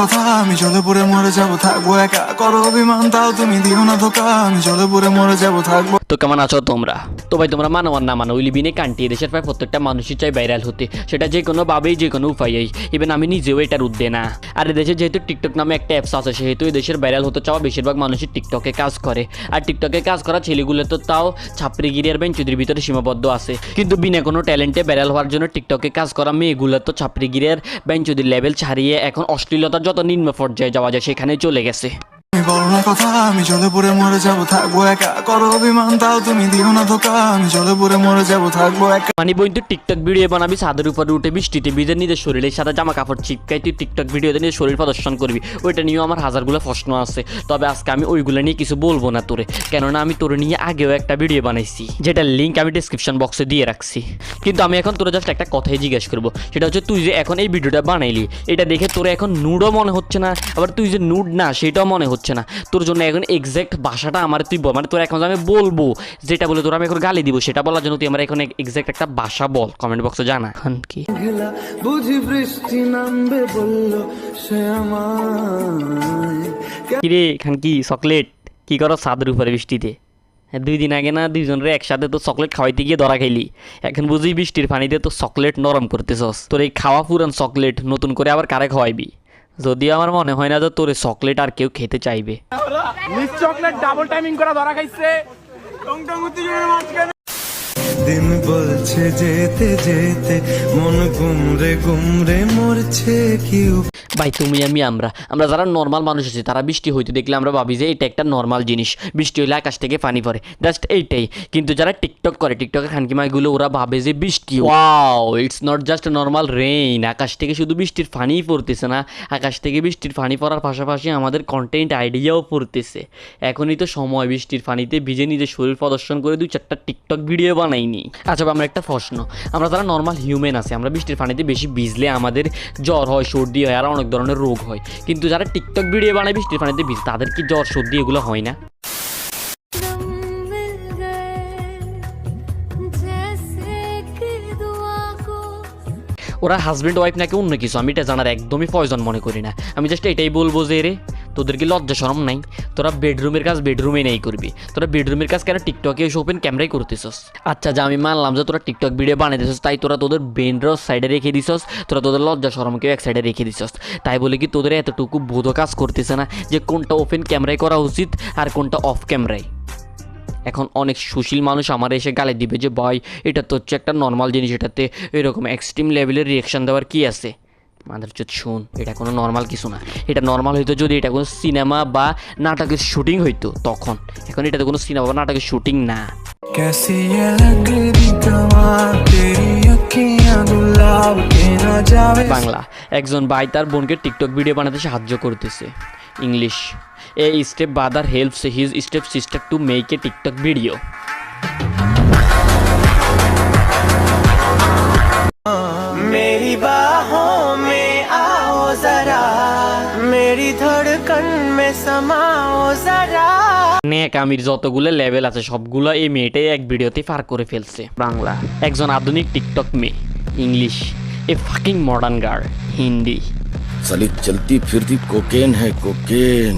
কথা আমি জলে পড়ে মরে যাবো, থাকবো একা, করো অভিমান তাও তুমি দিও না ধোকা, আমি জলে পড়ে মরে যাবো, থাকবো। তো কেমন আছো তোমরা? তো ভাই তোমরা মানো আর না মানো, ওই লিবিনে কান্ট্রি দেশের প্রায় প্রত্যেকটা মানুষই চাই ভাইরাল হতে, সেটা যে কোনোভাবেই যে কোনো উপায়েই। ইভেন আমি নিজেও এটার উদ্দে না। আর এদেশে যেহেতু টিকটক নামে একটা অ্যাপস আছে, সেহেতু এই দেশের ভাইরাল হতে চাওয়া বেশিরভাগ মানুষই টিকটকে কাজ করে। আর টিকটকে কাজ করা ছেলেগুলো তো তাও ছাপড়িগিরি আর বেঞ্চুদির ভিতরে সীমাবদ্ধ আছে, কিন্তু বিনা কোনো ট্যালেন্টে ভাইরাল হওয়ার জন্য টিকটকে কাজ করা মেয়েগুলো তো ছাপড়িগিরি আর বেঞ্চুদির লেভেল ছাড়িয়ে এখন অশ্লীলতার যত নিম্ন পর্যায়ে যাওয়া যায় সেখানে চলে গেছে। বলো না কথা আমি জলে পড়ে মরে যাবো, থাকবো একা, করো অভিমান তাও তুমি দিও না ধোকা, আমি জলে পড়ে মরে যাবো, থাকবো একা। মানে বই তুই টিকটক ভিডিও বানাবি, ছাদের উপরে উঠে বৃষ্টিতে ভিজে নিজের শরীরের সাথে জামা কাপড় চিপকাই তুই টিকটক ভিডিওতে নিজের শরীর প্রদর্শন করবি, ওইটা নিয়েও আমার হাজারগুলো প্রশ্ন আছে। তবে আজকে আমি ওইগুলো নিয়ে কিছু বলবো না তোরে, কেননা আমি তোরে নিয়ে আগেও একটা ভিডিও বানাইছি, যেটার লিঙ্ক আমি ডিসক্রিপশন বক্সে দিয়ে রাখছি। কিন্তু আমি এখন তোরে জাস্ট একটা কথাই জিজ্ঞেস করবো, সেটা হচ্ছে তুই যে এখন এই ভিডিওটা বানাইলি, এটা দেখে তোরে এখন নুডও মনে হচ্ছে না, আবার তুই যে নুড না সেটাও মনে হচ্ছে না। তোর জন্য এখন এক্সাক্ট ভাষাটা আমার তুই বল, মানে তোর এখন আমি বলবো যেটা বলে তোর আমি এখন গালি দিব, সেটা বলার জন্য তুই আমার এখন এক্সাক্ট একটা ভাষা বল, কমেন্ট বক্সে জানা। কি বুঝি বৃষ্টি নামবে বললো সে আমায়। কিরে খান কি চকলেট কি করো ছাদের উপরে বৃষ্টিতে? 2 দিন আগে না দুইজনের একসাথে তো চকলেট খাওয়াইতে গিয়ে ধরা খাইলি, এখন বুঝি বৃষ্টির পানিতে তো চকলেট নরম করতেছস। তোর এই খাওয়া পুরান চকলেট নতুন করে আবার কারে খাওয়াইবি? যদিও আমার মনে হয় না যে তোর চকলেট আর কেউ খেতে চাইবে। চকলেট ডাবল টাইমিং করা ধরা খাইছে। দিন বলছে যেতে যেতে মন গুমরে গুমরে মরছে কি। ভাই তুমি আমরা যারা নর্মাল মানুষ আছি তারা বৃষ্টি হইতে দেখলে আমরা ভাবি যে এটা একটা নর্মাল জিনিস, বৃষ্টি হইলে আকাশ থেকে পানি পড়ে, জাস্ট এইটাই। কিন্তু যারা টিকটক করে, টিকটকের খানকিমাইগুলো, ওরা ভাবে যে বৃষ্টি, wow it's not just normal rain. আকাশ থেকে শুধু বৃষ্টির পানিই পড়তেছে না, আকাশ থেকে বৃষ্টির পানি পড়ার পাশাপাশি আমাদের কন্টেন্ট আইডিয়াও পড়তেছে। এখনই তো সময় বৃষ্টির পানিতে ভিজে নিজের শরীর প্রদর্শন করে 2-4টা টিকটক ভিডিও বানাইনি। আচ্ছা আমরা একটা প্রশ্ন, আমরা যারা নর্মাল হিউম্যান আছে, আমরা বৃষ্টির পানিতে বেশি ভিজলে আমাদের জ্বর হয়, সর্দি হয়, আর অনেক ধরনের রোগ হয়। কিন্তু যারা টিকটক ভিডিও বানায় বৃষ্টির পানিতে ভিজে, তাদের কি জ্বর সর্দি এগুলো হয় না? ওরা হাজব্যান্ড ওয়াইফ নাকি অন্য কিছু, আমি এটা জানার একদমই প্রয়োজন মনে করি না। আমি জাস্ট এটাই বলবো যে রে তোদের কি লজ্জা শরম নাই? তোরা বেডরুমের কাজ বেডরুমে নেই করবি, তোরা বেডরুমের কাজ কেন টিকটকে এসে ওপেন ক্যামেরাই করতেছস? আচ্ছা যা আমি মানলাম যে তোরা টিকটক ভিডিও বানাইতেছস, তাই তোরা তোদের বেনরাও সাইডে রেখে দিছস, তোরা তোদের লজ্জা শরমকেও এক সাইডে রেখে দিছস। তাই বলে কি তোদের এতটুকু বোধ কাজ করতেছে না যে কোনটা ওপেন ক্যামেরায় করা উচিত আর কোনটা অফ ক্যামেরায়? এখন অনেক সুশীল মানুষ আমার এসে গালি দিবে যে ভাই এটা তো হচ্ছে একটা নর্মাল জিনিস, এটাতে এরকম এক্সট্রিম লেভেলের রিয়াকশান দেওয়ার কি আছে? মাদার চোদ শুন, এটা কোনো নর্মাল কিছু না। এটা নর্মাল হইতো যদি এটা কোনো সিনেমা বা নাটকের শুটিং হইতো তখন, এখন এটা তো কোনো সিনেমা বা নাটকের শুটিং না। বাংলা, একজন ভাই তার বোনকে টিকটক ভিডিও বানাতে সাহায্য করতেছে। English, a step brother helps his step sister to make a TikTok video. मेरी बाहों में आओ जरा, मेरी धड़कन में समाओ जरा। নেক আমির যতগুলো লেভেল আছে সবগুলো এই মেয়েটাই এক ভিডিওতে পার করে ফেলছে। বাংলা, একজন আধুনিক টিকটক মেয়ে। ইংলিশ, এ ফাকিং মডার্ন গার্ল। হিন্দি, साली चलती फिरती कोकेन है कोकेन।